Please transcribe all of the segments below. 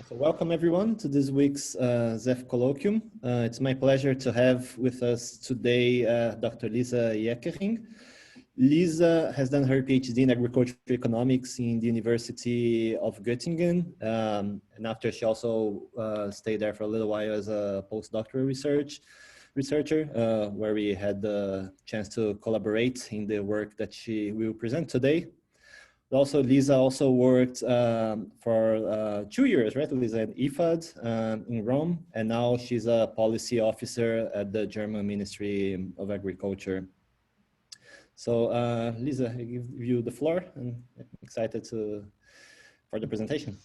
So welcome everyone to this week's ZEF colloquium. It's my pleasure to have with us today Dr. Lisa Jäckering. Lisa has done her PhD in agricultural economics in the University of Göttingen, and after she also stayed there for a little while as a postdoctoral researcher, where we had the chance to collaborate in the work that she will present today. Also, Lisa also worked for 2 years, right, Lisa, at IFAD in Rome, and now she's a policy officer at the German Ministry of Agriculture. So, Lisa, I give you the floor, and I'm excited for the presentation.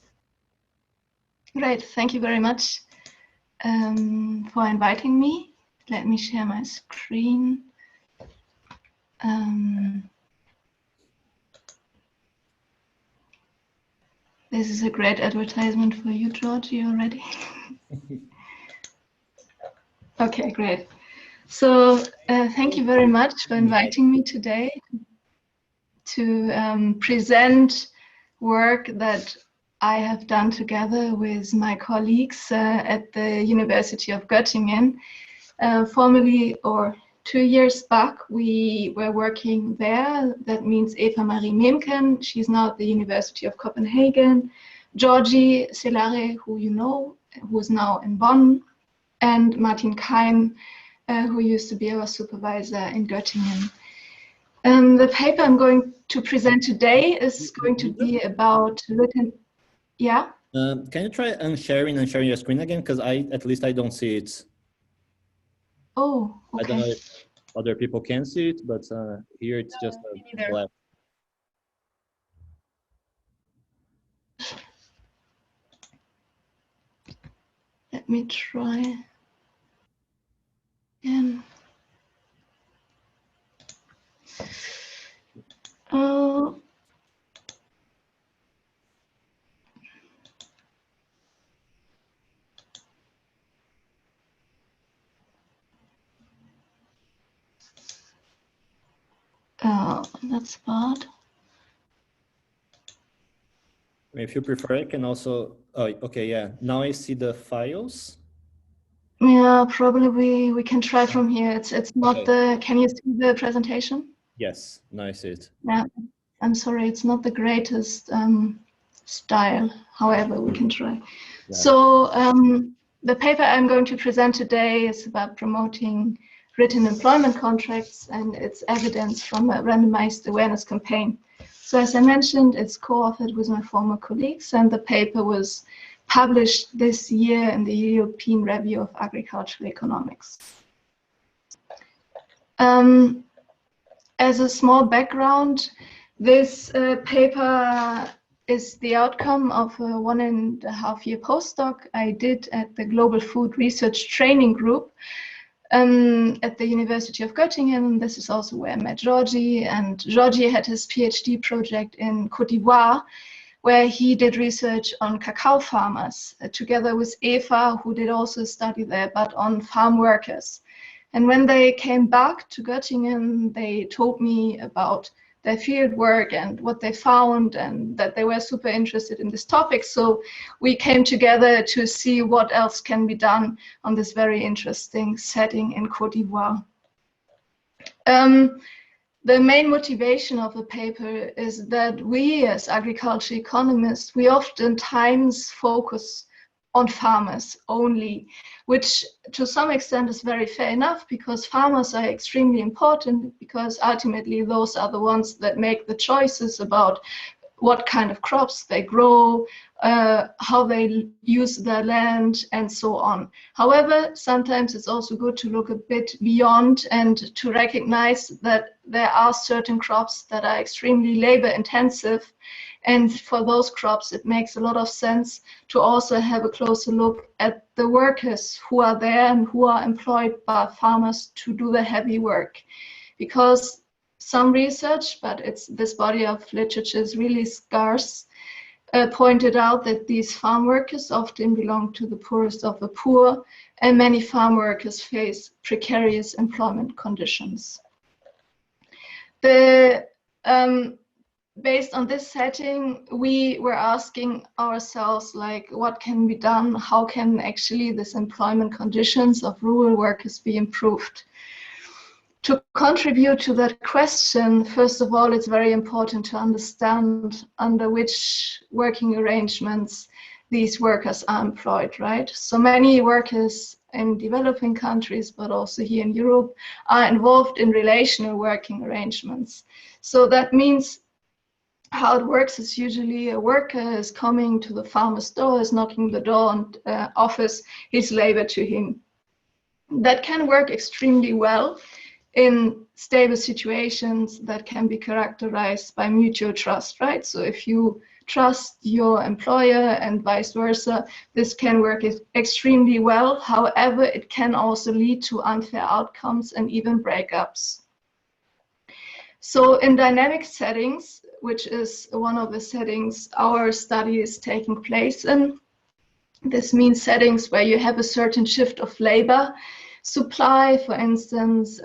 Great, thank you very much for inviting me. Let me share my screen. This is a great advertisement for you, Georgie, already. Okay, great. So thank you very much for inviting me today to present work that I have done together with my colleagues at the University of Göttingen. Formerly, or 2 years back, we were working there. That means Eva Marie Memken, she's now at the University of Copenhagen, Georgie Selare, who you know, who is now in Bonn, and Martin Kein, who used to be our supervisor in Göttingen. The paper I'm going to present today is going to be about written, yeah? Can you try sharing your screen again? Because at least I don't see it. Oh, okay. I don't know if other people can see it, but here it's just black. Let me try again. That's bad. If you prefer, I can also. Oh, okay, yeah. Now I see the files. Yeah, probably we can try from here. It's not okay. Can you see the presentation? Yes, now I see it. Yeah, I'm sorry, it's not the greatest style. However, we can try. Yeah. So the paper I'm going to present today is about promoting written employment contracts and its evidence from a randomized awareness campaign. So as I mentioned, it's co-authored with my former colleagues, and the paper was published this year in the European Review of Agricultural Economics. As a small background, this paper is the outcome of a 1.5-year postdoc I did at the Global Food Research Training Group at the University of Göttingen. This is also where I met Georgie, and Georgie had his PhD project in Côte d'Ivoire, where he did research on cacao farmers, together with Eva, who did also a study there, but on farm workers. And when they came back to Göttingen, they told me about their field work and what they found, and that they were super interested in this topic. So we came together to see what else can be done on this very interesting setting in Côte d'Ivoire. The main motivation of the paper is that we as agriculture economists, we oftentimes focus on farmers only, which to some extent is very fair enough, because farmers are extremely important, because ultimately those are the ones that make the choices about what kind of crops they grow, how they use their land, and so on. However, sometimes it's also good to look a bit beyond and to recognize that there are certain crops that are extremely labor intensive. And for those crops, it makes a lot of sense to also have a closer look at the workers who are there and who are employed by farmers to do the heavy work. Because some research, but this body of literature is really scarce, pointed out that these farm workers often belong to the poorest of the poor, and many farm workers face precarious employment conditions. The based on this setting, we were asking ourselves, like, what can be done? How can actually this employment conditions of rural workers be improved? To contribute to that question, first of all, it's very important to understand under which working arrangements these workers are employed, right? So many workers in developing countries, but also here in Europe, are involved in relational working arrangements. So that means how it works is usually a worker is coming to the farmer's door, is knocking the door and offers his labor to him. That can work extremely well in stable situations that can be characterized by mutual trust, right? So if you trust your employer and vice versa, this can work extremely well. However, it can also lead to unfair outcomes and even breakups. So in dynamic settings, which is one of the settings our study is taking place in, this means settings where you have a certain shift of labor supply. For instance,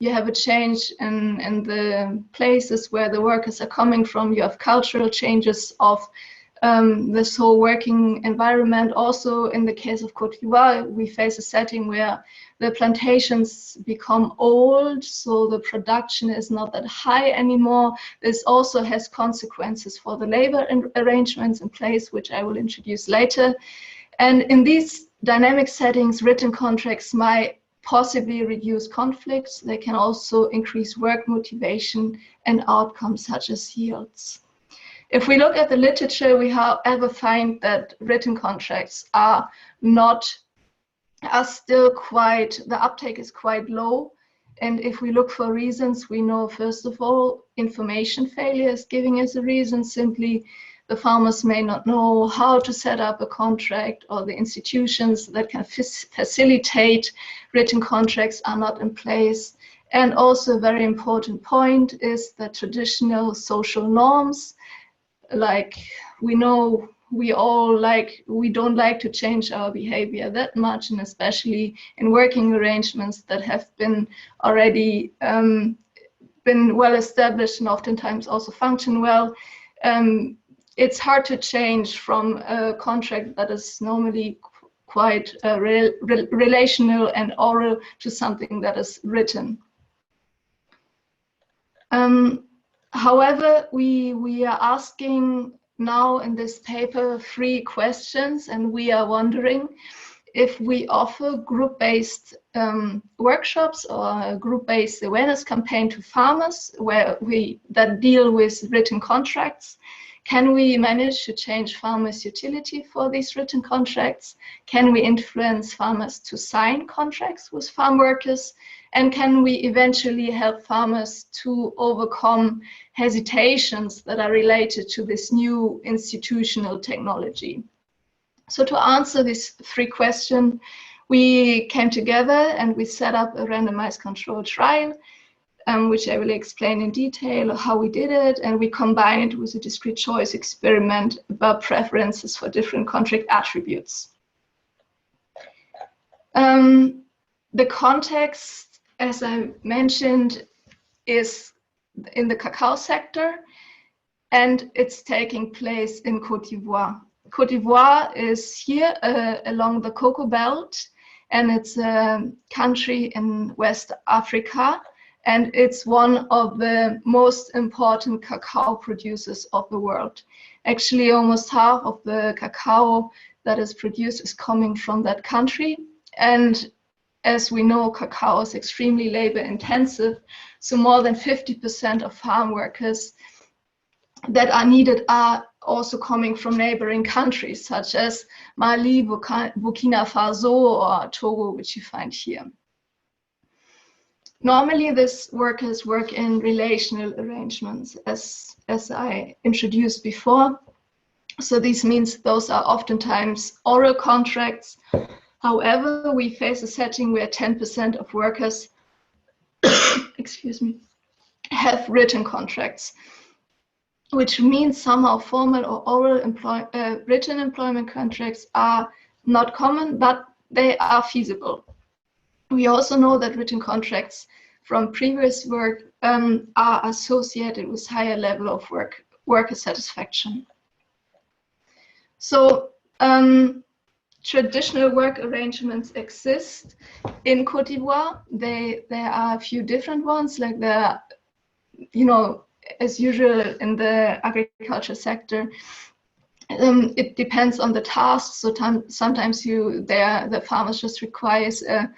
you have a change in the places where the workers are coming from. You have cultural changes of this whole working environment. Also, in the case of Côte d'Ivoire, we face a setting where the plantations become old, so the production is not that high anymore. This also has consequences for the labor arrangements in place, which I will introduce later. And in these dynamic settings, written contracts might possibly reduce conflicts. They can also increase work motivation and outcomes such as yields. If we look at the literature, we however find that written contracts are still quite, the uptake is quite low. And if we look for reasons, we know, first of all, information failure is giving us a reason. Simply, the farmers may not know how to set up a contract, or the institutions that can facilitate written contracts are not in place. And also a very important point is that traditional social norms, like we know, we don't like to change our behavior that much, and especially in working arrangements that have been already been well established and oftentimes also function well. It's hard to change from a contract that is normally quite relational and oral to something that is written. However, we are asking now in this paper 3 questions, and we are wondering if we offer group-based workshops or a group-based awareness campaign to farmers that deal with written contracts. Can we manage to change farmers' utility for these written contracts? Can we influence farmers to sign contracts with farm workers? And can we eventually help farmers to overcome hesitations that are related to this new institutional technology? So to answer these 3 questions, we came together and we set up a randomized controlled trial, which I will explain in detail how we did it, and we combined it with a discrete choice experiment about preferences for different contract attributes. The context, as I mentioned, is in the cacao sector, and it's taking place in Côte d'Ivoire. Côte d'Ivoire is here along the cocoa belt, and it's a country in West Africa, and it's one of the most important cacao producers of the world. Actually, almost half of the cacao that is produced is coming from that country. And as we know, cacao is extremely labor intensive, so more than 50% of farm workers that are needed are also coming from neighboring countries such as Mali, Burkina Faso, or Togo, which you find here. Normally, these workers work in relational arrangements, as I introduced before. So this means those are oftentimes oral contracts. However, we face a setting where 10% of workers excuse me, have written contracts, which means somehow formal or oral written employment contracts are not common, but they are feasible. We also know that written contracts from previous work are associated with higher level of worker satisfaction. So traditional work arrangements exist in Côte d'Ivoire. There are a few different ones, like the, you know, as usual in the agriculture sector. It depends on the task. So sometimes the farmers just requires a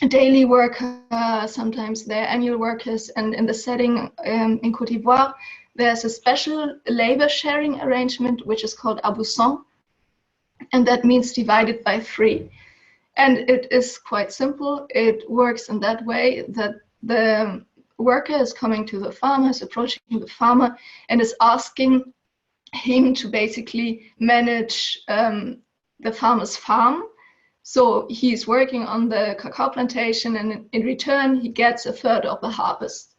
daily worker, sometimes they're annual workers, and in the setting in Côte d'Ivoire, there's a special labor sharing arrangement which is called abusson, and that means divided by 3. And it is quite simple. It works in that way that the worker is coming to the farmer, is approaching the farmer, and is asking him to basically manage the farmer's farm. So he's working on the cacao plantation, and in return, he gets a third of the harvest.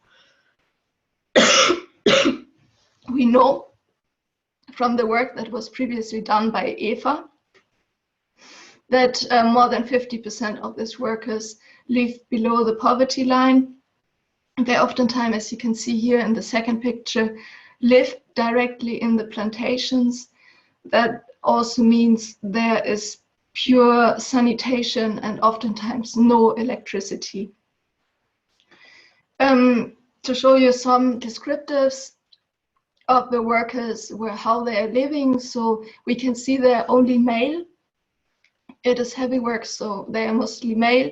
We know from the work that was previously done by IFAD that more than 50% of these workers live below the poverty line. They oftentimes, as you can see here in the second picture, live directly in the plantations. That also means there is pure sanitation and oftentimes no electricity. To show you some descriptives of the workers, how they are living, so we can see they're only male. It is heavy work, so they are mostly male.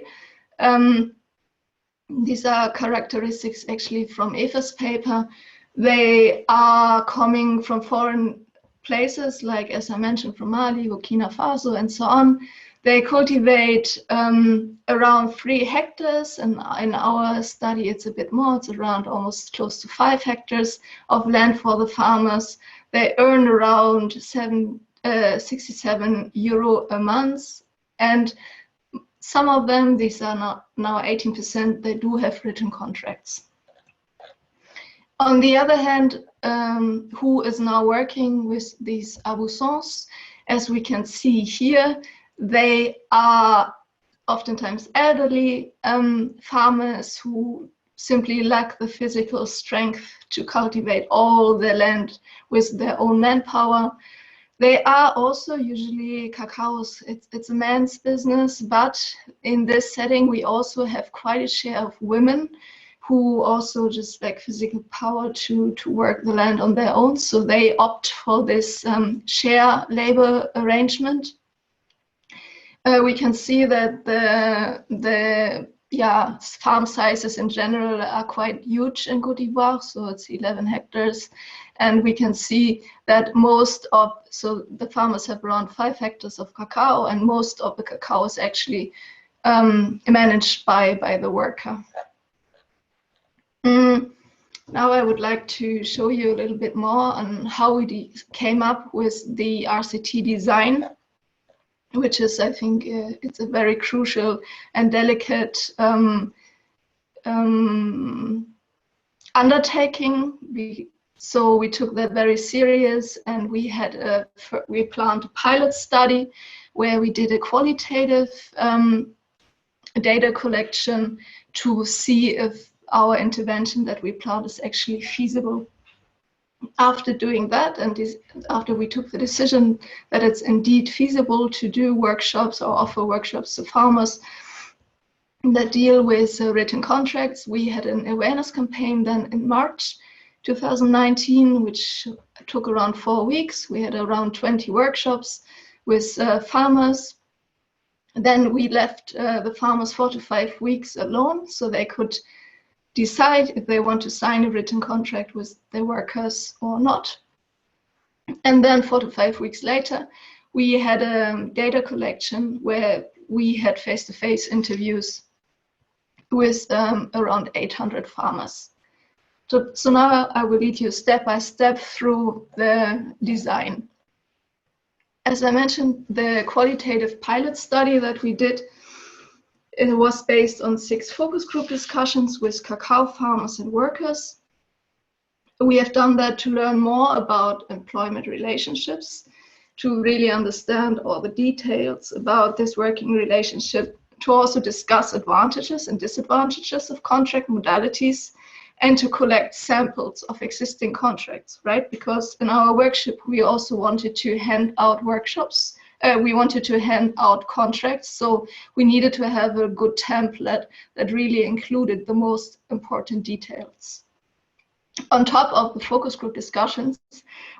These are characteristics actually from Eva's paper. They are coming from foreign places, like, as I mentioned, from Mali, Burkina Faso, and so on. They cultivate around 3 hectares, and in our study it's a bit more. It's around almost close to 5 hectares of land for the farmers. They earn around 67 euro a month, and some of them, these are now 18%, they do have written contracts. On the other hand, who is now working with these abussons? As we can see here, they are oftentimes elderly farmers who simply lack the physical strength to cultivate all their land with their own manpower. They are also usually cacaos. It's a man's business, but in this setting, we also have quite a share of women who also just lack physical power to work the land on their own. So they opt for this share labor arrangement. We can see that the farm sizes in general are quite huge in Côte d'Ivoire, so it's 11 hectares. And we can see that so the farmers have around 5 hectares of cacao, and most of the cacao is actually managed by the worker. Now I would like to show you a little bit more on how we came up with the Rct Design, which is, I think, it's a very crucial and delicate undertaking. So we took that very serious, and we planned a pilot study where we did a qualitative data collection to see if our intervention that we planned is actually feasible. After doing that, and after we took the decision that it's indeed feasible to do workshops or offer workshops to farmers that deal with written contracts, we had an awareness campaign then in March 2019, which took around 4 weeks. We had around 20 workshops with farmers. Then we left the farmers 4 to 5 weeks alone, so they could decide if they want to sign a written contract with the workers or not. And then 4 to 5 weeks later, we had a data collection where we had face-to-face interviews with around 800 farmers. So now I will lead you step by step through the design. As I mentioned, the qualitative pilot study that we did, it was based on 6 focus group discussions with cacao farmers and workers. We have done that to learn more about employment relationships, to really understand all the details about this working relationship to also discuss advantages and disadvantages of contract modalities, and to collect samples of existing contracts, right? Because in our workshop, we also wanted to hand out workshops. We wanted to hand out contracts, so we needed to have a good template that really included the most important details. On top of the focus group discussions,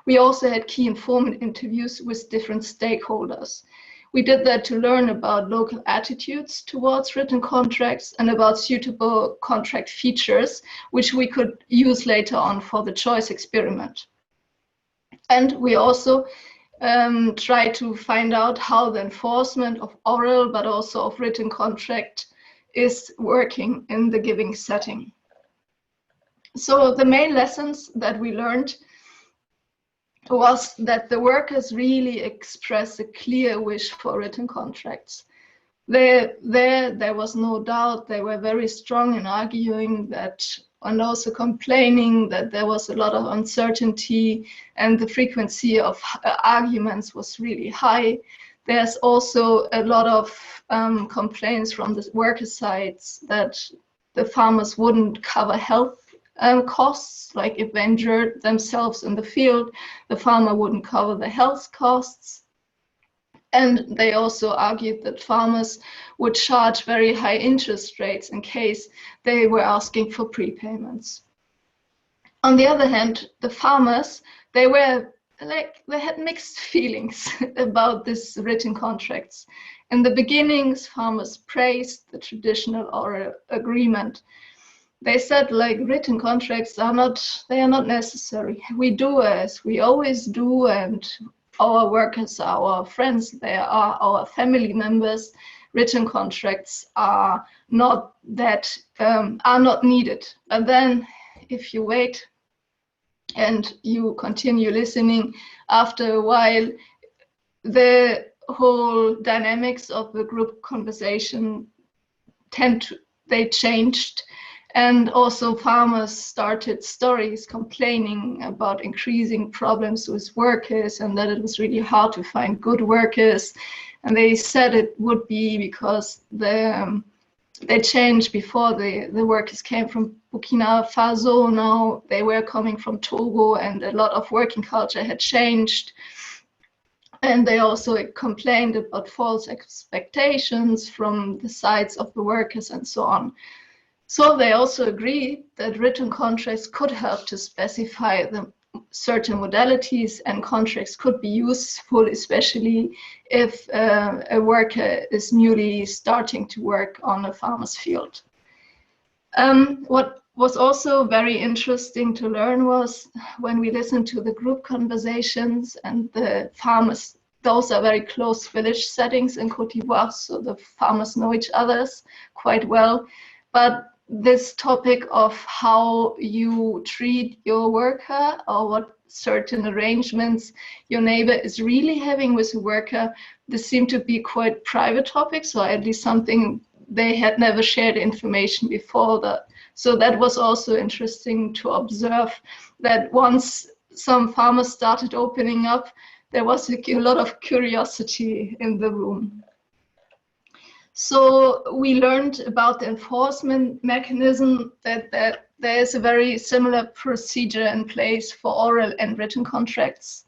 we also had key informant interviews with different stakeholders. We did that to learn about local attitudes towards written contracts and about suitable contract features, which we could use later on for the choice experiment. And we also try to find out how the enforcement of oral but also of written contract is working in the giving setting. So the main lessons that we learned was that the workers really express a clear wish for written contracts. There was no doubt. They were very strong in arguing that, and also complaining that there was a lot of uncertainty and the frequency of arguments was really high. There's also a lot of complaints from the worker sides that the farmers wouldn't cover health costs, like if they injured themselves in the field, the farmer wouldn't cover the health costs. And they also argued that farmers would charge very high interest rates in case they were asking for prepayments. On the other hand, the farmers, they had mixed feelings about these written contracts. In the beginnings, farmers praised the traditional oral agreement. They said, like, written contracts are not necessary. We do as we always do, and our workers are our friends, they are our family members. Written contracts are not needed. But then if you wait and you continue listening, after a while, the whole dynamics of the group conversation they changed. And also farmers started stories complaining about increasing problems with workers and that it was really hard to find good workers. And they said it would be because they changed. Before the workers came from Burkina Faso, now they were coming from Togo, and a lot of working culture had changed. And they also complained about false expectations from the sides of the workers and so on. So they also agreed that written contracts could help to specify the certain modalities, and contracts could be useful, especially if a worker is newly starting to work on a farmer's field. What was also very interesting to learn was when we listened to the group conversations and the farmers, those are very close village settings in Côte d'Ivoire, so the farmers know each other quite well. But this topic of how you treat your worker or what certain arrangements your neighbor is really having with a worker, this seemed to be quite private topics, or at least something they had never shared information before that. So that was also interesting to observe, that once some farmers started opening up, there was a lot of curiosity in the room. So we learned about the enforcement mechanism, that there is a very similar procedure in place for oral and written contracts.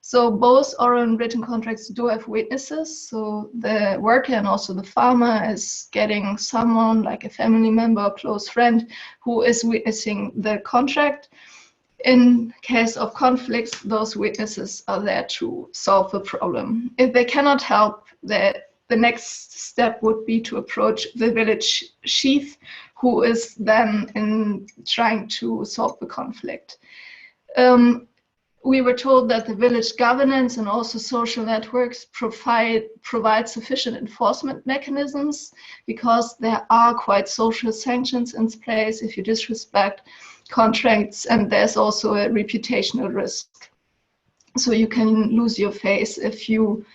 So both oral and written contracts do have witnesses. So the worker and also the farmer is getting someone like a family member or close friend who is witnessing the contract. In case of conflicts, those witnesses are there to solve the problem. If they cannot help, the next step would be to approach the village chief, who is then trying to solve the conflict. We were told that the village governance and also social networks provide sufficient enforcement mechanisms, because there are quite social sanctions in place if you disrespect contracts, and there's also a reputational risk. So you can lose your face if you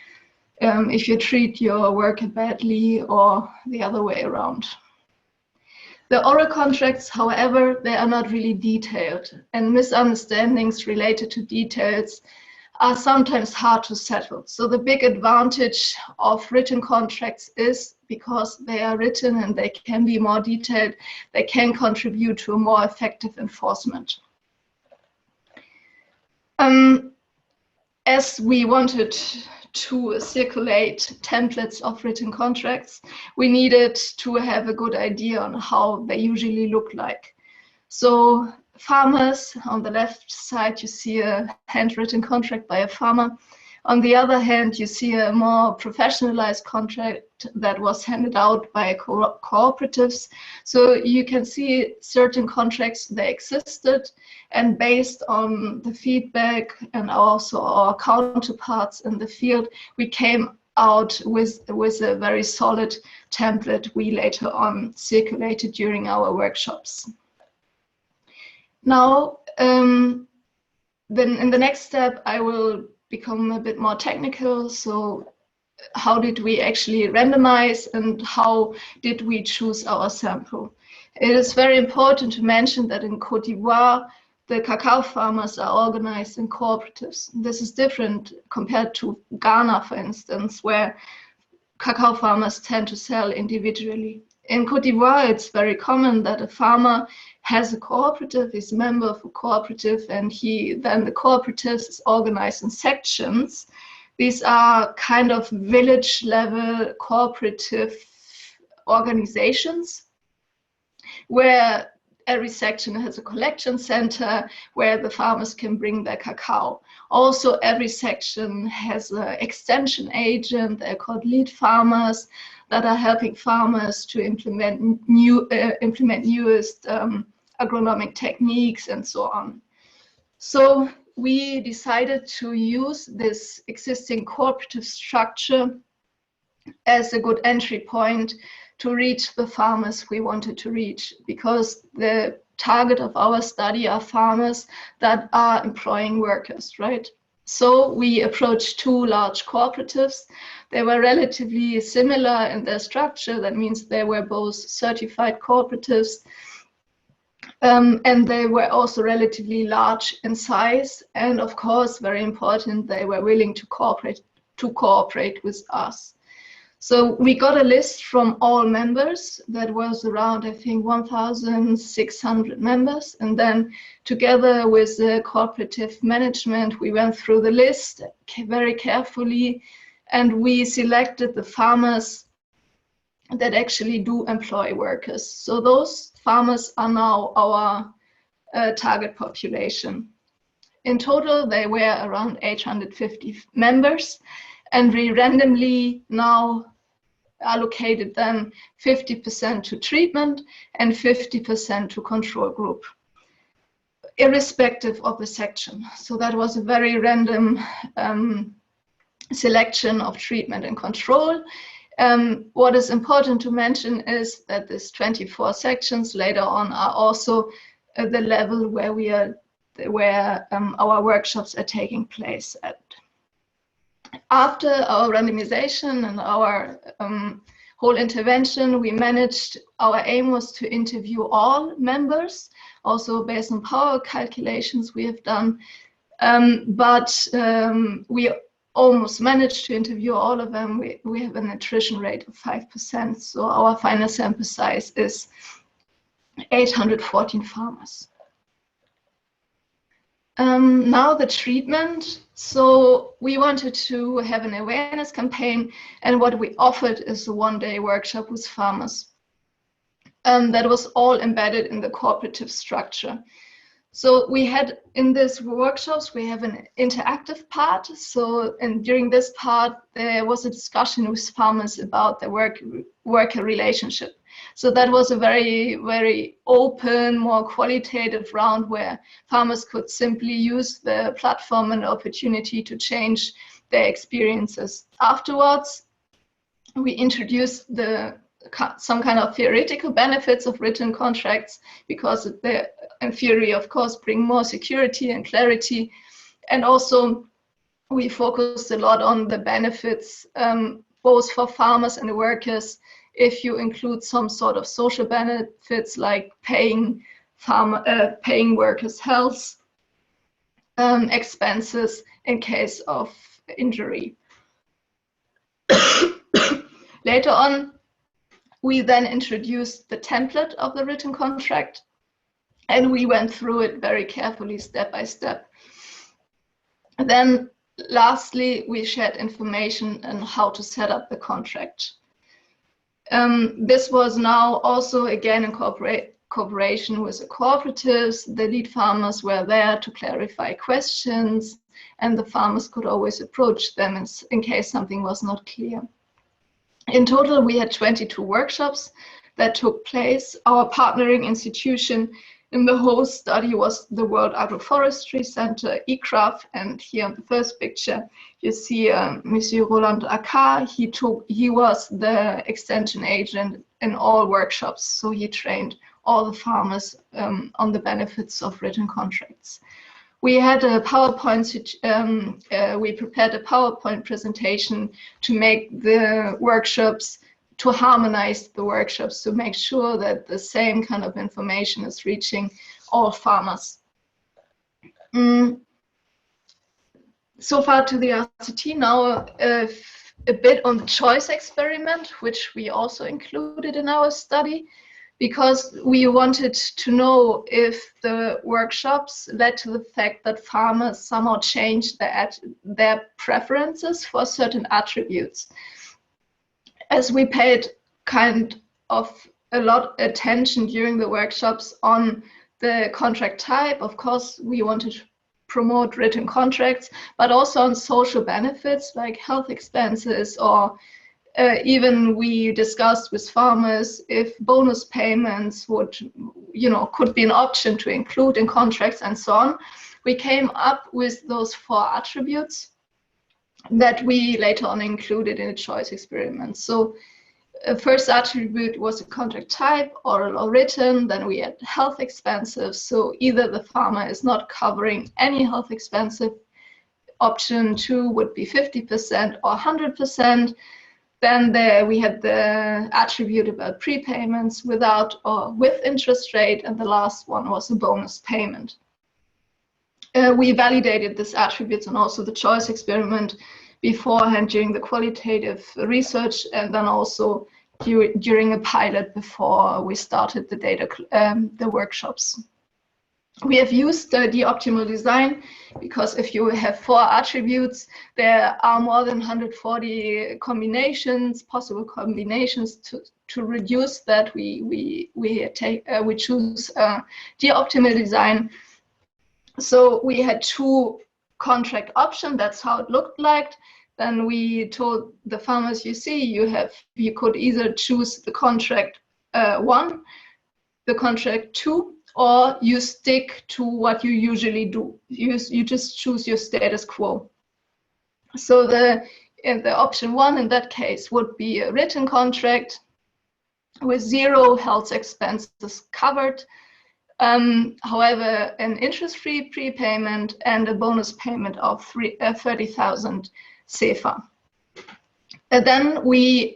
treat your worker badly, or the other way around. The oral contracts, however, they are not really detailed, and misunderstandings related to details are sometimes hard to settle. So the big advantage of written contracts is because they are written and they can be more detailed. They can contribute to a more effective enforcement. As we wanted to circulate templates of written contracts, we needed to have a good idea on how they usually look like. So farmers, on the left side, you see a handwritten contract by a farmer. On the other hand, you see a more professionalized contract that was handed out by cooperatives. So you can see certain contracts, they existed, and based on the feedback and also our counterparts in the field, we came out with a very solid template we later on circulated during our workshops. Now, then in the next step, I will become a bit more technical. So how did we actually randomize and how did we choose our sample? It is very important to mention that in Côte d'Ivoire, the cacao farmers are organized in cooperatives. This is different compared to Ghana, for instance, where cacao farmers tend to sell individually. In Côte d'Ivoire, it's very common that a farmer has a cooperative, is a member of a cooperative, and then the cooperative is organized in sections. These are kind of village level cooperative organizations where every section has a collection center where the farmers can bring their cacao. Also, every section has an extension agent. They're called lead farmers that are helping farmers to implement newest agronomic techniques and so on. So we decided to use this existing cooperative structure as a good entry point to reach the farmers we wanted to reach, because the target of our study are farmers that are employing workers, right? So we approached two large cooperatives. They were relatively similar in their structure. That means they were both certified cooperatives. And they were also relatively large in size. And of course, very important, they were willing to cooperate with us. So we got a list from all members that was around, I think, 1,600 members. And then together with the cooperative management, we went through the list very carefully and we selected the farmers that actually do employ workers. So those farmers are now our target population. In total, they were around 850 members. And we randomly now allocated them 50% to treatment and 50% to control group, irrespective of the section. So that was a very random selection of treatment and control. What is important to mention is that these 24 sections later on are also at the level where our workshops are taking place at. After our randomization and our whole intervention, we managed, our aim was to interview all members, also based on power calculations we have done, but we almost managed to interview all of them. We have an attrition rate of 5%, so our final sample size is 814 farmers. Now the treatment. So we wanted to have an awareness campaign, and what we offered is a one-day workshop with farmers. That was all embedded in the cooperative structure. So we had in these workshops, we have an interactive part. So, and during this part, there was a discussion with farmers about the worker relationship. So that was a very, very open, more qualitative round where farmers could simply use the platform and opportunity to change their experiences. Afterwards, we introduced some kind of theoretical benefits of written contracts, because they, in theory, of course, bring more security and clarity. And also, we focused a lot on the benefits, both for farmers and the workers, if you include some sort of social benefits like paying workers' health expenses in case of injury. Later on, We then introduced the template of the written contract, and we went through it very carefully, step by step. And then lastly, we shared information on how to set up the contract. This was now also again in cooperation with the cooperatives. The lead farmers were there to clarify questions, and the farmers could always approach them in case something was not clear. In total, we had 22 workshops that took place. Our partnering institution in the whole study was the World Agroforestry Center, ICRAF, and here on the first picture, you see Monsieur Roland Accard. He was the extension agent in all workshops, so he trained all the farmers on the benefits of written contracts. We had a PowerPoint, we prepared a PowerPoint presentation to make the workshops, to harmonize the workshops, to make sure that the same kind of information is reaching all farmers. So far to the RCT. Now a bit on the choice experiment, which we also included in our study, because we wanted to know if the workshops led to the fact that farmers somehow changed their preferences for certain attributes. As we paid kind of a lot of attention during the workshops on the contract type, of course, we wanted to promote written contracts, but also on social benefits like health expenses, or even we discussed with farmers if bonus payments would, could be an option to include in contracts and so on. We came up with those 4 attributes that we later on included in a choice experiment. So first attribute was the contract type, oral or written. Then we had health expenses. So either the farmer is not covering any health expensive. Option 2 would be 50% or 100%. Then we had the attribute about prepayments without or with interest rate. And the last one was a bonus payment. We validated these attributes and also the choice experiment beforehand during the qualitative research, and then also during a pilot before we started the workshops. We have used the optimal design because if you have 4 attributes, there are more than 140 combinations, possible combinations. To reduce that, we choose the optimal design. So we had 2 contract options. That's how it looked like. Then we told the farmers, you see, you could either choose the contract 1, the contract 2, or you stick to what you usually do. You just choose your status quo. So the option 1 in that case would be a written contract with 0 health expenses covered. However, an interest-free prepayment and a bonus payment of 30,000 CFA. And then we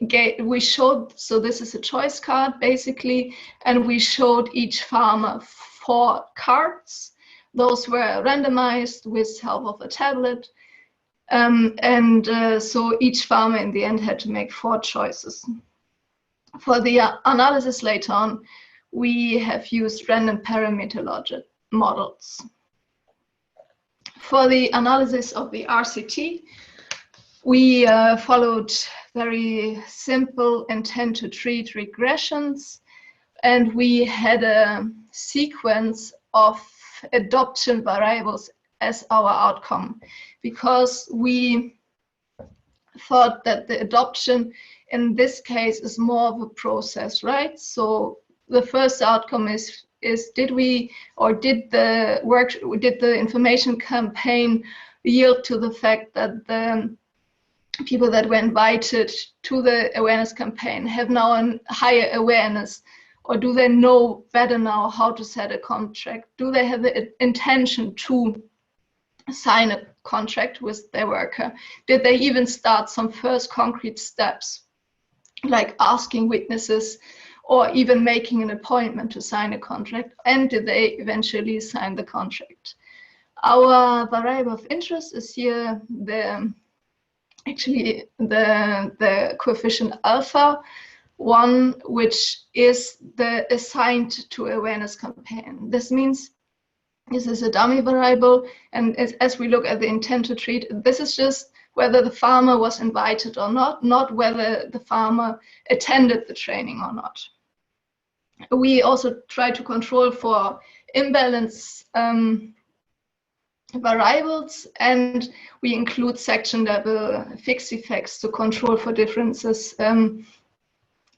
showed, so this is a choice card basically, and we showed each farmer 4 cards. Those were randomized with help of a tablet. So each farmer in the end had to make 4 choices. For the analysis later on, we have used random parameter logic models. For the analysis of the RCT, we followed very simple intent to treat regressions, and we had a sequence of adoption variables as our outcome, because we thought that the adoption in this case is more of a process, right? So the first outcome is did the information campaign yield to the fact that the people that were invited to the awareness campaign have now a higher awareness, or do they know better now how to set a contract? Do they have the intention to sign a contract with their worker? Did they even start some first concrete steps, like asking witnesses or even making an appointment to sign a contract? And did they eventually sign the contract? Our variable of interest is here the coefficient alpha. one which is the assigned to awareness campaign. This means this is a dummy variable, and as we look at the intent to treat, this is just whether the farmer was invited or not whether the farmer attended the training or not. We also try to control for imbalance variables, and we include section level fixed effects to control for differences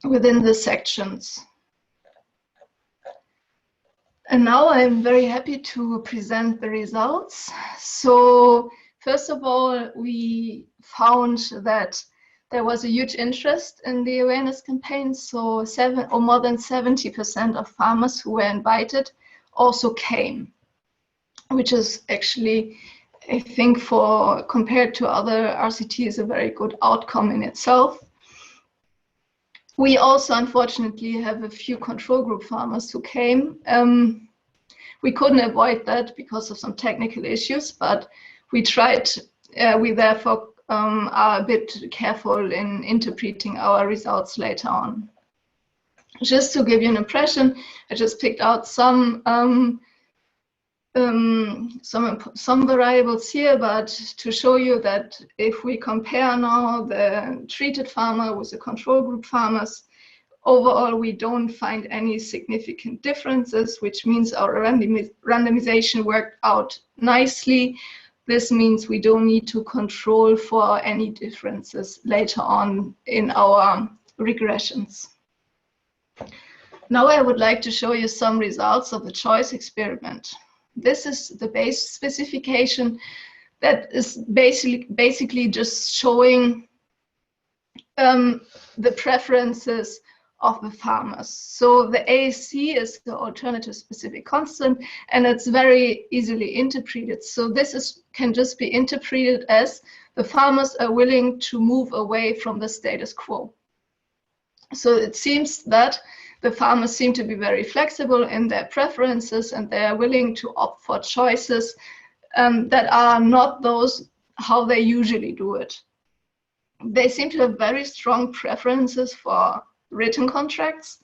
within the sections. And now I'm very happy to present the results. So first of all, we found that there was a huge interest in the awareness campaign. So more than 70% of farmers who were invited also came, which is actually, I think, compared to other RCTs, a very good outcome in itself. We also, unfortunately, have a few control group farmers who came. We couldn't avoid that because of some technical issues, but we tried. We therefore are a bit careful in interpreting our results later on. Just to give you an impression, I just picked out some variables here, but to show you that if we compare now the treated farmer with the control group farmers, overall we don't find any significant differences, which means our randomization worked out nicely. This means we don't need to control for any differences later on in our regressions. Now I would like to show you some results of the choice experiment. This is the base specification that is basically just showing the preferences of the farmers. So the ASC is the alternative specific constant, and it's very easily interpreted. So this can just be interpreted as the farmers are willing to move away from the status quo. So it seems that the farmers seem to be very flexible in their preferences, and they are willing to opt for choices that are not those how they usually do it. They seem to have very strong preferences for written contracts.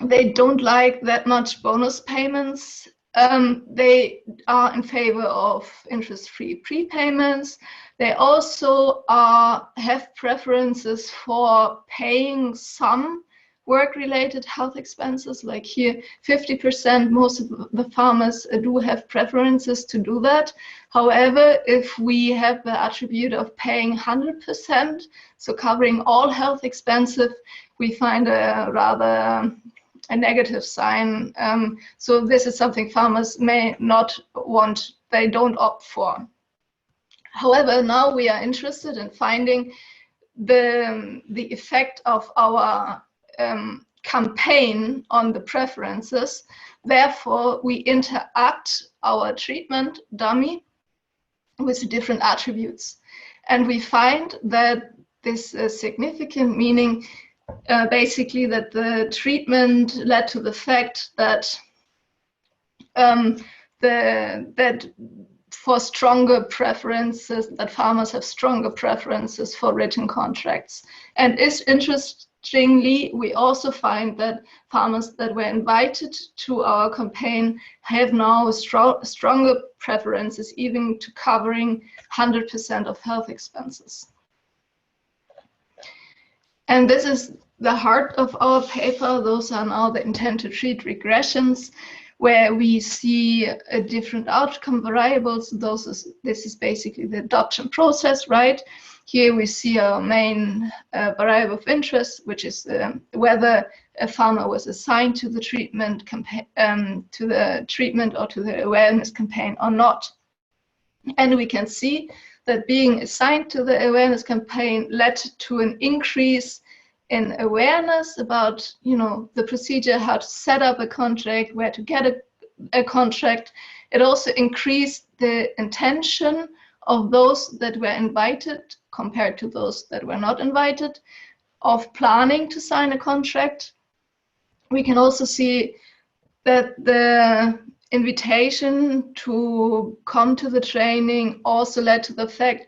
They don't like that much bonus payments. They are in favor of interest-free prepayments. They also have preferences for paying some work-related health expenses, like here 50%, most of the farmers do have preferences to do that. However, if we have the attribute of paying 100%, so covering all health expenses, we find a rather a negative sign. So this is something farmers may not want, they don't opt for. However, now we are interested in finding the effect of our campaign on the preferences. Therefore, we interact our treatment dummy with different attributes. And we find that this is significant, meaning basically that the treatment led to the fact that for stronger preferences, that farmers have stronger preferences for written contracts. And it's interestingly, we also find that farmers that were invited to our campaign have now stronger preferences, even to covering 100% of health expenses. And this is the heart of our paper. Those are now the intent to treat regressions, where we see a different outcome variables. This is basically the adoption process, right? Here we see our main variable of interest, which is whether a farmer was assigned to the treatment campaign, or to the awareness campaign or not. And we can see that being assigned to the awareness campaign led to an increase in awareness about, the procedure, how to set up a contract, where to get a contract. It also increased the intention of those that were invited compared to those that were not invited, of planning to sign a contract. We can also see that the invitation to come to the training also led to the fact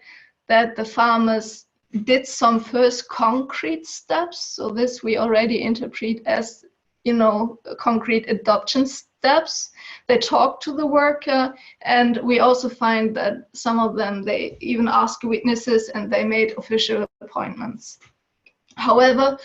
that the farmers did some first concrete steps. So this we already interpret as, you know, concrete adoption steps. They talk to the worker, and we also find that some of them, they even ask witnesses and they made official appointments. However,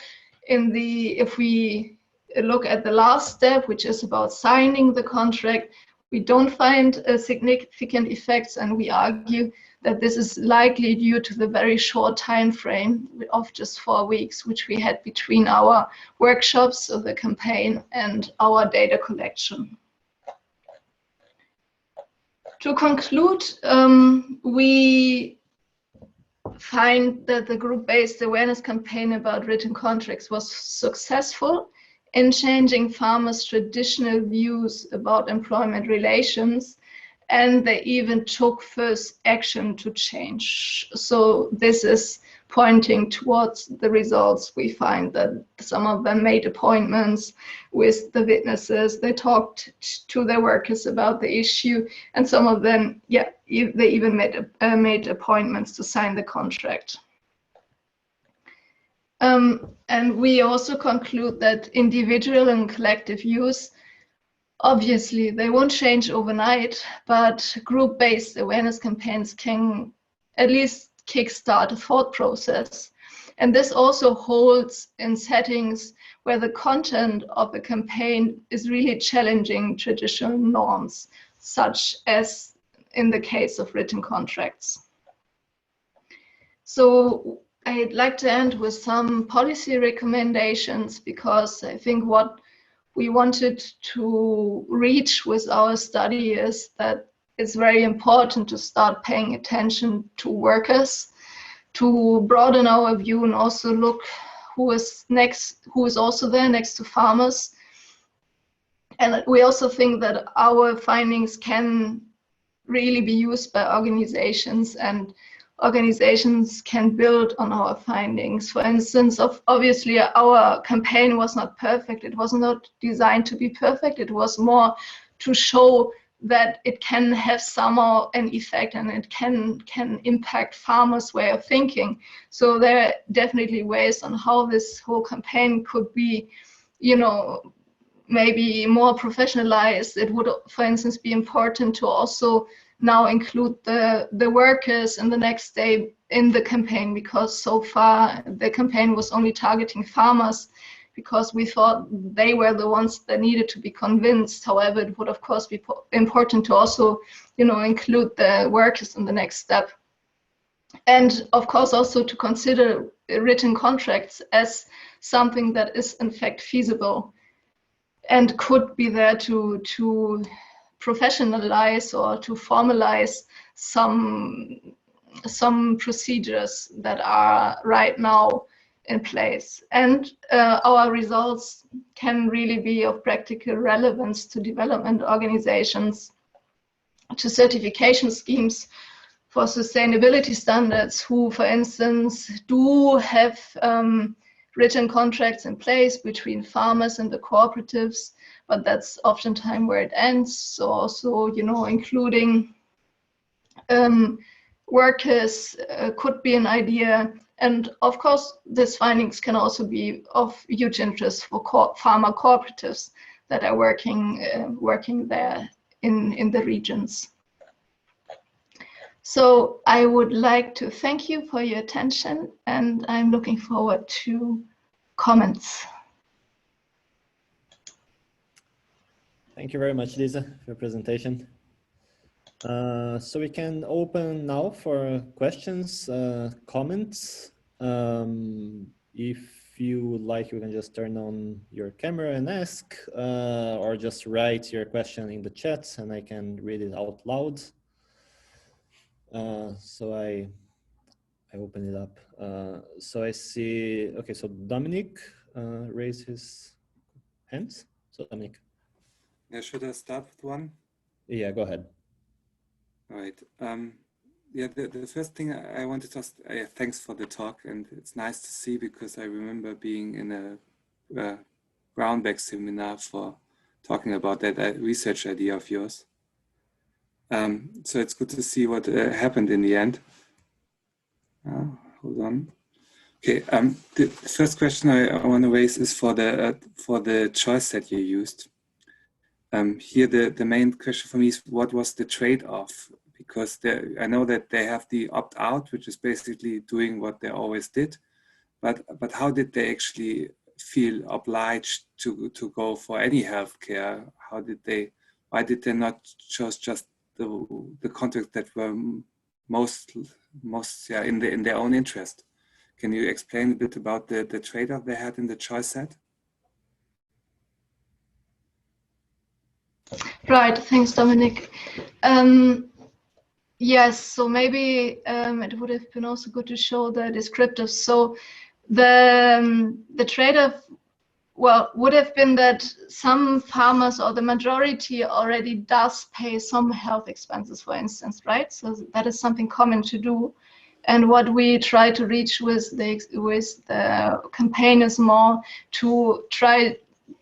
if we look at the last step, which is about signing the contract, we don't find significant effects, and we argue that this is likely due to the very short time frame of just 4 weeks, which we had between our workshops of the campaign and our data collection. To conclude, we find that the group-based awareness campaign about written contracts was successful in changing farmers' traditional views about employment relations, and they even took first action to change. So this is pointing towards the results. We find that some of them made appointments with the witnesses, they talked to their workers about the issue, and some of them, yeah, they even made appointments to sign the contract. And we also conclude that individual and collective views, obviously, they won't change overnight, but group-based awareness campaigns can at least kickstart a thought process. And this also holds in settings where the content of the campaign is really challenging traditional norms, such as in the case of written contracts. So I'd like to end with some policy recommendations, because I think what we wanted to reach with our study is that it's very important to start paying attention to workers, to broaden our view, and also look who is also there next to farmers. And we also think that our findings can really be used by organizations, and organizations can build on our findings. For instance, obviously our campaign was not perfect. It was not designed to be perfect. It was more to show that it can have somehow an effect, and it can impact farmers' way of thinking. So there are definitely ways on how this whole campaign could be, you know, maybe more professionalized. It would, for instance, be important to also now include the workers in the next day in the campaign, because so far the campaign was only targeting farmers, because we thought they were the ones that needed to be convinced. However, it would of course be important to also, you know, include the workers in the next step. And of course also to consider written contracts as something that is in fact feasible and could be there to professionalize or to formalize some procedures that are right now in place. And our results can really be of practical relevance to development organizations, to certification schemes for sustainability standards, who, for instance, do have written contracts in place between farmers and the cooperatives, but that's oftentimes where it ends. So also, you know, including workers could be an idea. And of course, these findings can also be of huge interest for farmer cooperatives that are working there in the regions. So I would like to thank you for your attention, and I'm looking forward to comments. Thank you very much, Lisa, for your presentation. So we can open now for questions, comments. If you would like, you can just turn on your camera and ask, or just write your question in the chat and I can read it out loud. So I open it up. So I see, okay, so Dominic raised his hands. So Dominic. Yeah, should I start with one? Yeah, go ahead. All right. Yeah, the first thing I wanted to ask, thanks for the talk, and it's nice to see, because I remember being in a Brownback seminar for talking about that research idea of yours. So it's good to see what happened in the end. hold on. Okay, the first question I want to raise is for the choice that you used. Here, the main question for me is what was the trade-off? Because I know that they have the opt-out, which is basically doing what they always did, but how did they actually feel obliged to go for any healthcare? Why did they not choose just the contracts that were most in their own interest? Can you explain a bit about the trade-off they had in the choice set? Right, thanks, Dominic. Yes, so maybe it would have been also good to show the descriptives. So the trade-off, well, would have been that some farmers or the majority already does pay some health expenses, for instance, right? So that is something common to do. And what we try to reach with the campaign is more to try,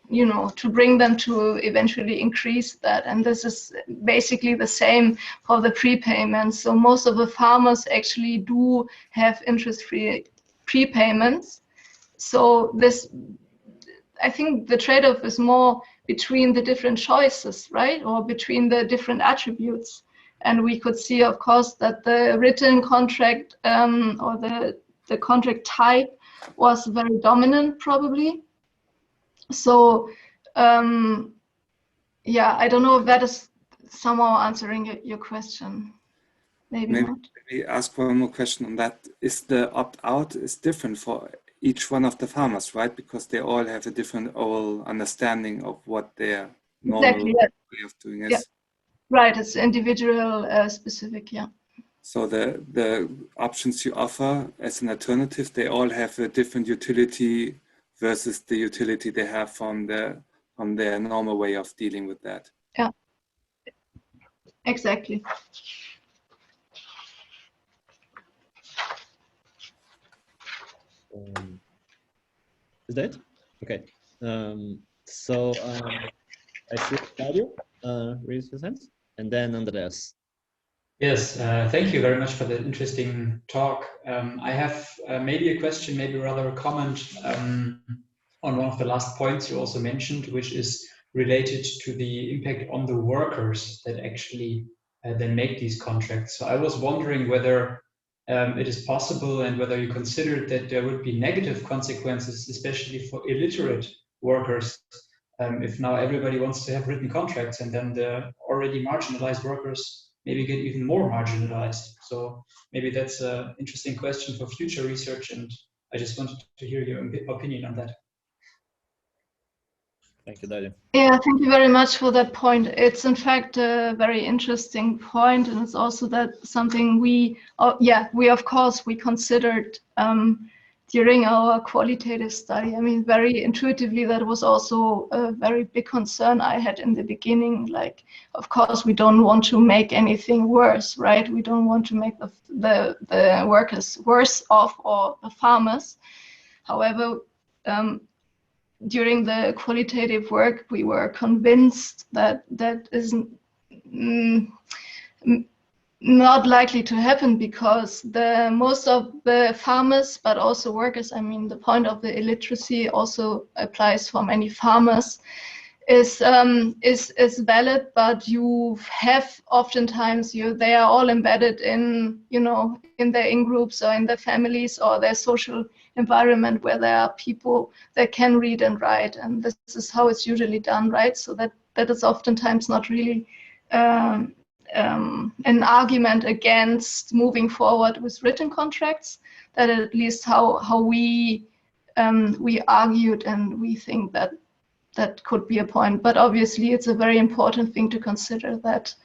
you know, to bring them to eventually increase that. And this is basically the same for the prepayments. So most of the farmers actually do have interest-free prepayments. So this, I think the trade-off is more between the different choices, right? Or between the different attributes. And we could see, of course, that the written contract or the contract type was very dominant, probably. So, yeah, I don't know if that is somehow answering your question. Maybe not. Maybe ask one more question on that. Is the opt-out is different for each one of the farmers, right? Because they all have a different oral understanding of what their normal way of doing is. Yeah. Right, it's individual specific, yeah. So the options you offer as an alternative, they all have a different utility versus the utility they have from their normal way of dealing with that. Yeah, exactly. Is that okay? So I see Claudio raise his hands, and then Andreas. Yes, thank you very much for the interesting talk. I have maybe a question, maybe rather a comment on one of the last points you also mentioned, which is related to the impact on the workers that actually then make these contracts. So I was wondering whether it is possible and whether you considered that there would be negative consequences, especially for illiterate workers, if now everybody wants to have written contracts and then the already marginalized workers maybe get even more marginalized. So maybe that's an interesting question for future research, and I just wanted to hear your opinion on that. Thank you, Dario. Yeah, thank you very much for that point. It's in fact a very interesting point, and it's also that something we of course we considered during our qualitative study. I mean, very intuitively, that was also a very big concern I had in the beginning. Like, of course, we don't want to make anything worse, right? We don't want to make the workers worse off or the farmers. However, during the qualitative work, we were convinced that that isn't not likely to happen, because most of the farmers, but also workers, I mean, the point of the illiteracy also applies for many farmers, is valid, but you have oftentimes they are all embedded in, you know, in their in-groups or in their families or their social environment where there are people that can read and write, and this is how it's usually done, right? So that is oftentimes not really an argument against moving forward with written contracts. That at least how we argued, and we think that could be a point. But obviously, it's a very important thing to consider that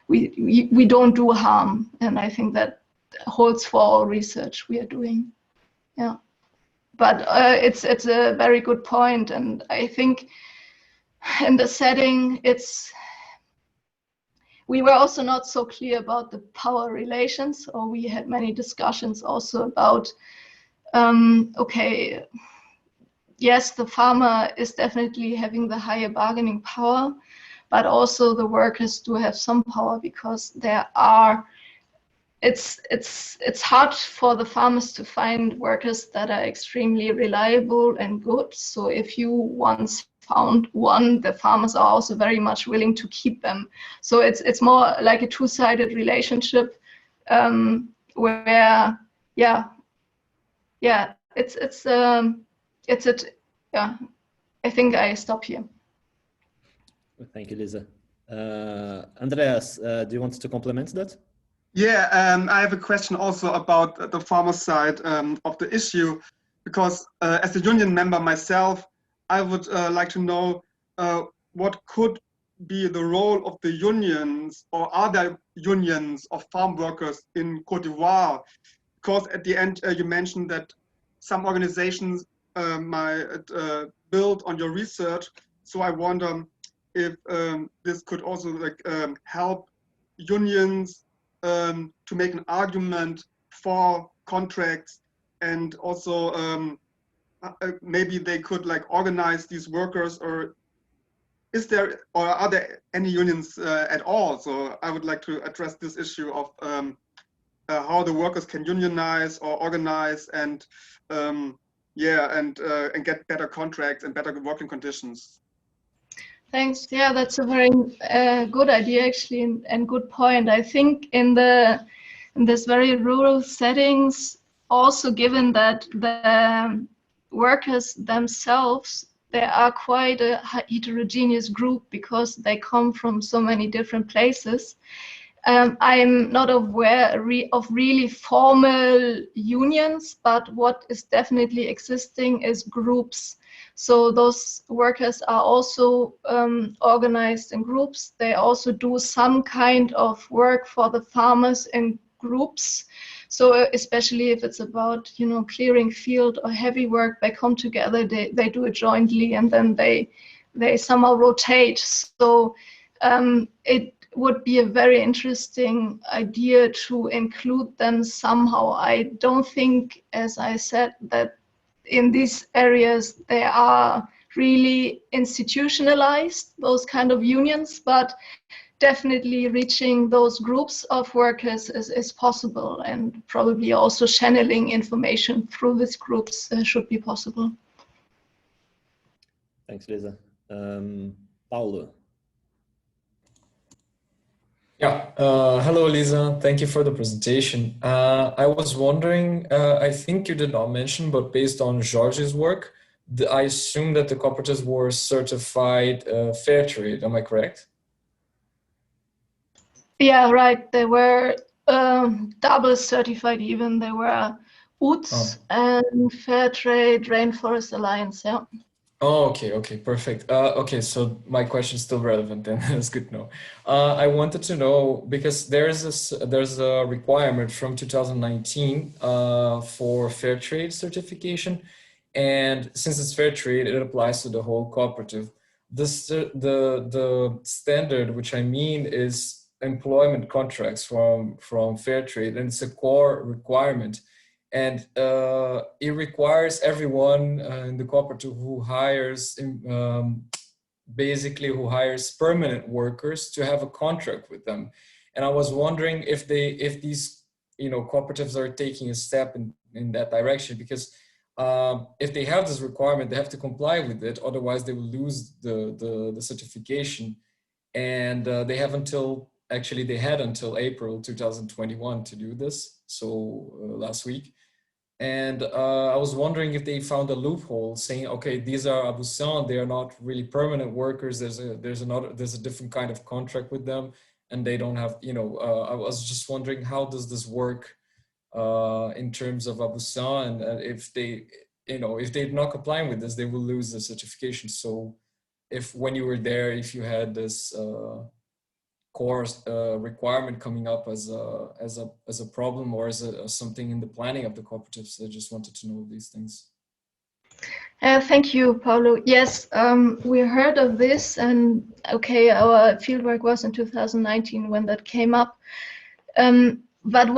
we don't do harm, and I think that holds for all research we are doing. Yeah, but it's a very good point, and I think in the setting we were also not so clear about the power relations, or we had many discussions also about, okay, yes, the farmer is definitely having the higher bargaining power, but also the workers do have some power, because there are it's hard for the farmers to find workers that are extremely reliable and good. So if you once found one, the farmers are also very much willing to keep them. So it's more like a two-sided relationship, where I think I stop here. Thank you, Lisa. Andreas, do you want to complement that? Yeah, I have a question also about the farmer side of the issue, because as a union member myself, I would like to know what could be the role of the unions, or are there unions of farm workers in Côte d'Ivoire? Because at the end, you mentioned that some organizations might build on your research. So I wonder if this could also help unions to make an argument for contracts, and also maybe they could organize these workers, or are there any unions at all? So I would like to address this issue of how the workers can unionize or organize and get better contracts and better working conditions. Thanks. Yeah, that's a very good idea, actually, and good point. I think in this very rural settings, also given that the workers themselves, they are quite a heterogeneous group because they come from so many different places. I'm not aware of really formal unions, but what is definitely existing is groups. So those workers are also organized in groups. They also do some kind of work for the farmers in groups. So especially if it's about, clearing field or heavy work, they come together, they do it jointly, and then they somehow rotate. So it would be a very interesting idea to include them somehow. I don't think, as I said, that in these areas they are really institutionalized, those kind of unions, but definitely reaching those groups of workers is possible, and probably also channeling information through these groups should be possible. Thanks, Lisa. Paulo. Yeah, hello, Lisa. Thank you for the presentation. I was wondering, I think you did not mention, but based on George's work, I assume that the cooperatives were certified fair trade. Am I correct? Yeah, right. They were double certified even. They were UTZ and Fair Trade Rainforest Alliance, yeah. Oh, okay, perfect. Okay, so my question is still relevant then. That's good to know. I wanted to know, because there's a requirement from 2019 for fair trade certification, and since it's fair trade, it applies to the whole cooperative. The standard, which I mean, is employment contracts from fair trade, and it's a core requirement. And it requires everyone in the cooperative who hires, basically who hires permanent workers, to have a contract with them. And I was wondering if these cooperatives are taking a step in that direction, because if they have this requirement, they have to comply with it. Otherwise, they will lose the certification. And they had until April 2021 to do this. So last week. And I was wondering if they found a loophole saying, okay, these are Abusan, they are not really permanent workers. There's a different kind of contract with them, and they don't have, I was just wondering, how does this work in terms of Abusan, and if they're not complying with this, they will lose the certification. So when you were there, if you had this course requirement coming up as a problem, or as something in the planning of the cooperatives, I just wanted to know these things. Thank you, Paulo. Yes, we heard of this, and okay, our fieldwork was in 2019 when that came up. But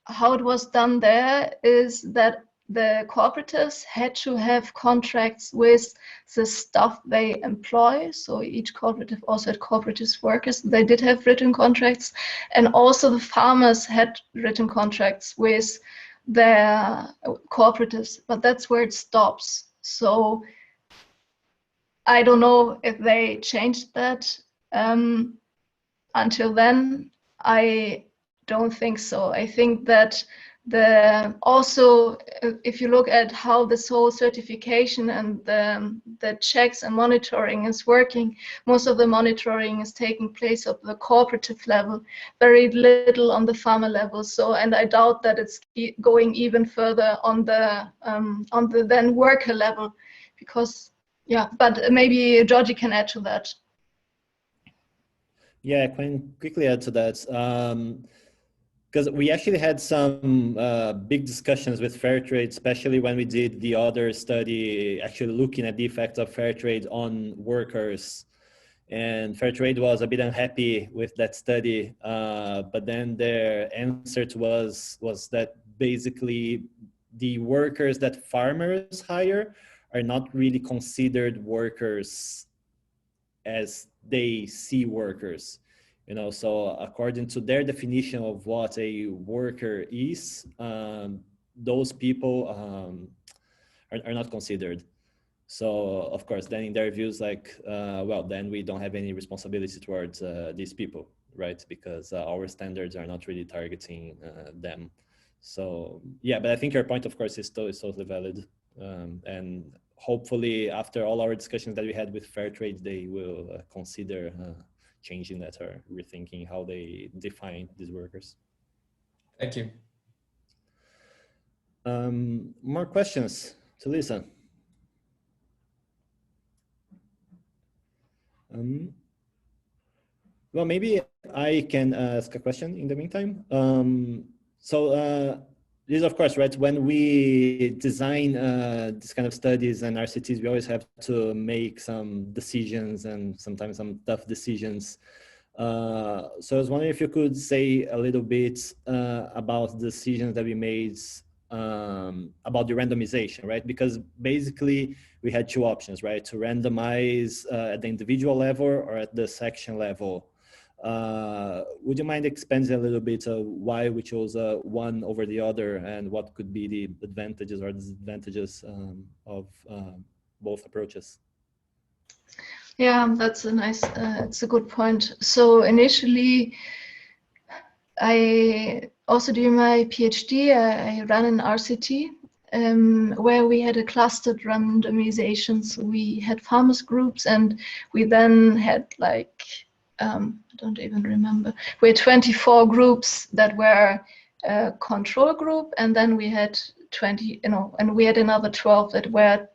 how it was done there is that the cooperatives had to have contracts with the staff they employ. So each cooperative also had cooperative workers. They did have written contracts, and also the farmers had written contracts with their cooperatives, but that's where it stops. So I don't know if they changed that. Until then, I don't think so. I think that also, if you look at how this whole certification and the checks and monitoring is working, most of the monitoring is taking place at the cooperative level, very little on the farmer level. So, and I doubt that it's going even further on the then worker level, because yeah. But maybe Georgie can add to that. Yeah, I can quickly add to that. Because we actually had some big discussions with fair trade, especially when we did the other study, actually looking at the effects of fair trade on workers. And fair trade was a bit unhappy with that study, but then their answer to us was that basically the workers that farmers hire are not really considered workers as they see workers. You know, so according to their definition of what a worker is, those people are not considered. So of course, then in their views, like, well, then we don't have any responsibility towards these people, right? Because our standards are not really targeting them. So yeah, but I think your point, of course, is totally valid. And hopefully after all our discussions that we had with fair trade, they will consider changing that or rethinking how they define these workers. Thank you. More questions to Lisa? Well, maybe I can ask a question in the meantime. This, of course, right, when we design this kind of studies and RCTs, we always have to make some decisions and sometimes some tough decisions. So I was wondering if you could say a little bit about the decisions that we made about the randomization, right? Because basically we had two options, right? To randomize at the individual level or at the section level. Would you mind expanding a little bit why we chose one over the other and what could be the advantages or disadvantages of both approaches? Yeah, that's a nice, it's a good point. So initially, I also during my PhD, I ran an RCT where we had a clustered randomization. So we had farmers groups and we then had like, I don't even remember, we had 24 groups that were a control group, and then we had 20, and we had another 12 that were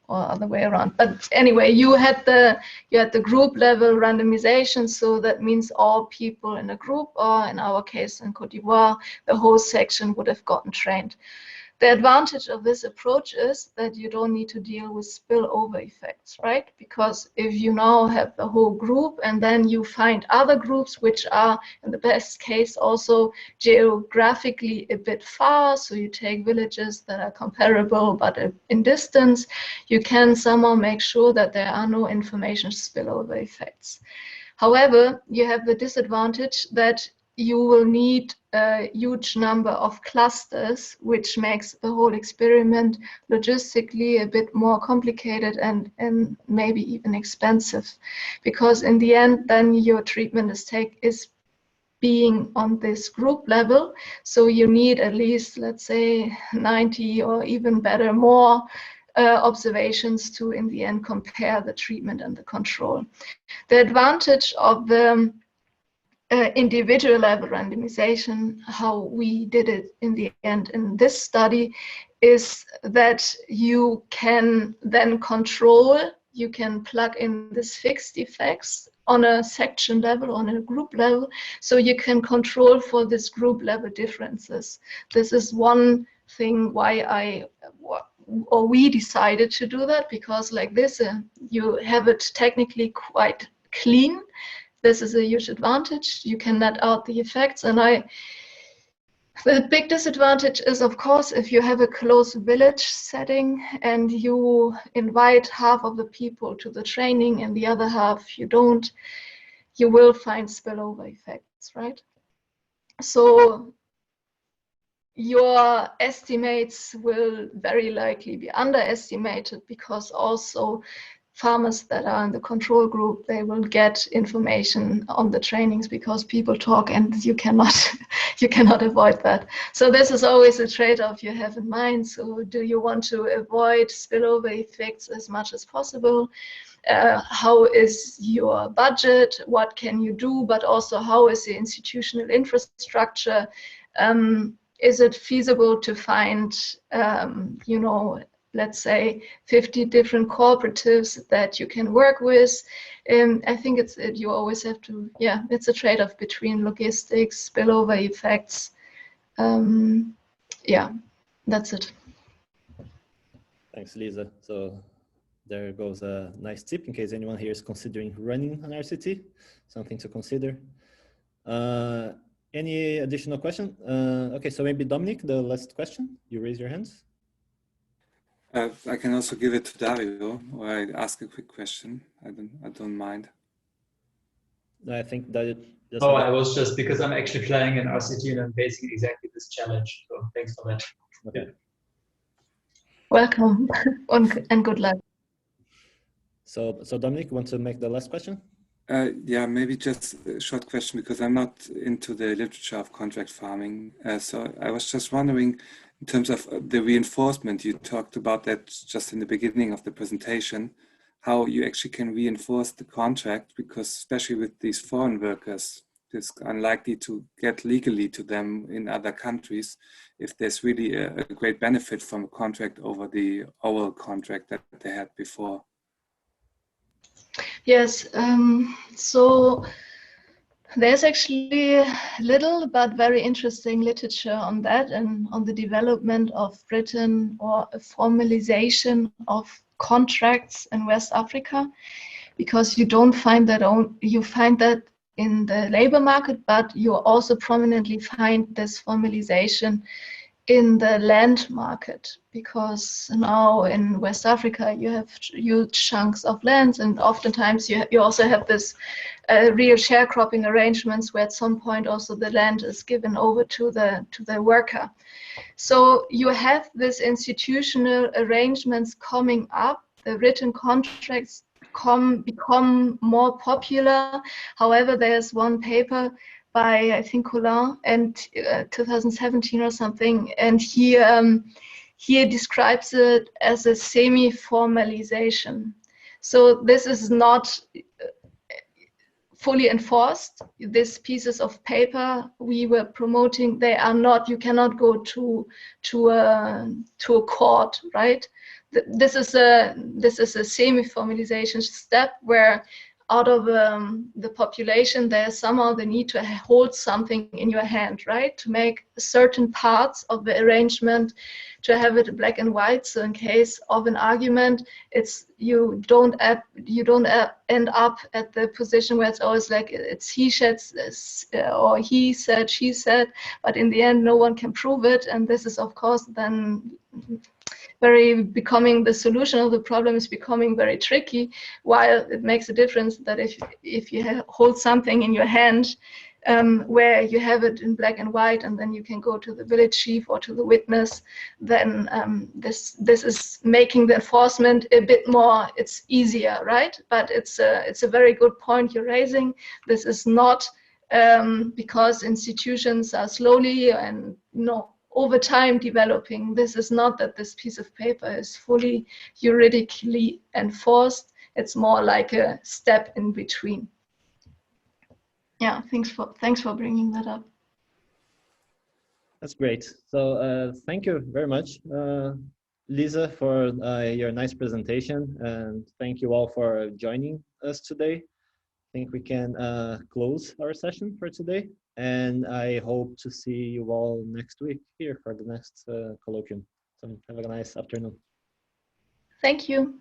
or other way around. But anyway, you had the group level randomization, so that means all people in a group, or in our case in Côte d'Ivoire, the whole section would have gotten trained. The advantage of this approach is that you don't need to deal with spillover effects, right? Because if you now have the whole group and then you find other groups which are, in the best case, also geographically a bit far, so you take villages that are comparable but in distance, you can somehow make sure that there are no information spillover effects. However, you have the disadvantage that you will need a huge number of clusters, which makes the whole experiment logistically a bit more complicated and maybe even expensive, because in the end, then your treatment is being on this group level. So you need at least, let's say, 90 or even better, more observations to, in the end, compare the treatment and the control. The advantage of the individual level randomization, how we did it in the end in this study, is that you can then control, you can plug in these fixed effects on a section level, on a group level, so you can control for this group level differences. This is one thing why we decided to do that, because like this, you have it technically quite clean. This is a huge advantage. You can net out the effects, and The big disadvantage is, of course, if you have a close village setting and you invite half of the people to the training and the other half you don't, you will find spillover effects, right? So your estimates will very likely be underestimated, because also farmers that are in the control group, they will get information on the trainings because people talk, and you cannot you cannot avoid that. So this is always a trade-off you have in mind. So do you want to avoid spillover effects as much as possible? How is your budget? What can you do? But also, how is the institutional infrastructure? Is it feasible to find, you know, let's say 50 different cooperatives that you can work with? I think you always have to, yeah, it's a trade-off between logistics, spillover effects. Yeah, that's it. Thanks, Lisa. So there goes a nice tip in case anyone here is considering running an RCT, something to consider. Any additional question? Okay, so maybe Dominic, the last question. You raise your hands. I can also give it to Dario, or I ask a quick question. I don't mind. I think that it just. Oh, I was just, because I'm actually planning an RCT and I'm facing exactly this challenge. So thanks for that. Okay. Welcome and good luck. So Dominic, want to make the last question? Yeah, maybe just a short question, because I'm not into the literature of contract farming. So I was just wondering, in terms of the reinforcement, you talked about that just in the beginning of the presentation, how you actually can reinforce the contract, because especially with these foreign workers, it's unlikely to get legally to them in other countries if there's really a great benefit from a contract over the oral contract that they had before. Yes, so there's actually little but very interesting literature on that, and on the development of written or a formalization of contracts in West Africa, because you don't find that you find that in the labor market, but you also prominently find this formalization in the land market, because now in West Africa you have huge chunks of land, and oftentimes you also have this real sharecropping arrangements where at some point also the land is given over to the worker. So you have this institutional arrangements coming up. The written contracts become more popular. However, there's one paper by, I think, Colin, and 2017 or something, and he describes it as a semi-formalization. So this is not fully enforced. These pieces of paper we were promoting, they are not. You cannot go to a court, right? This is a semi-formalization step where, out of the population, there's somehow the need to hold something in your hand, right? To make certain parts of the arrangement, to have it black and white. So in case of an argument, you don't end up at the position where it's always like it's he said, or he said, she said, but in the end, no one can prove it. And this is, of course, then the solution of the problem is becoming very tricky, while it makes a difference that if you hold something in your hand, where you have it in black and white, and then you can go to the village chief or to the witness, then this is making the enforcement a bit more, it's easier, right? But it's a very good point you're raising. This is not because institutions are slowly and over time developing. This is not that this piece of paper is fully juridically enforced. It's more like a step in between. Yeah, thanks for bringing that up. That's great. So thank you very much, Lisa, for your nice presentation, and thank you all for joining us today. I think we can close our session for today, and I hope to see you all next week here for the next colloquium. So have a nice afternoon. Thank you.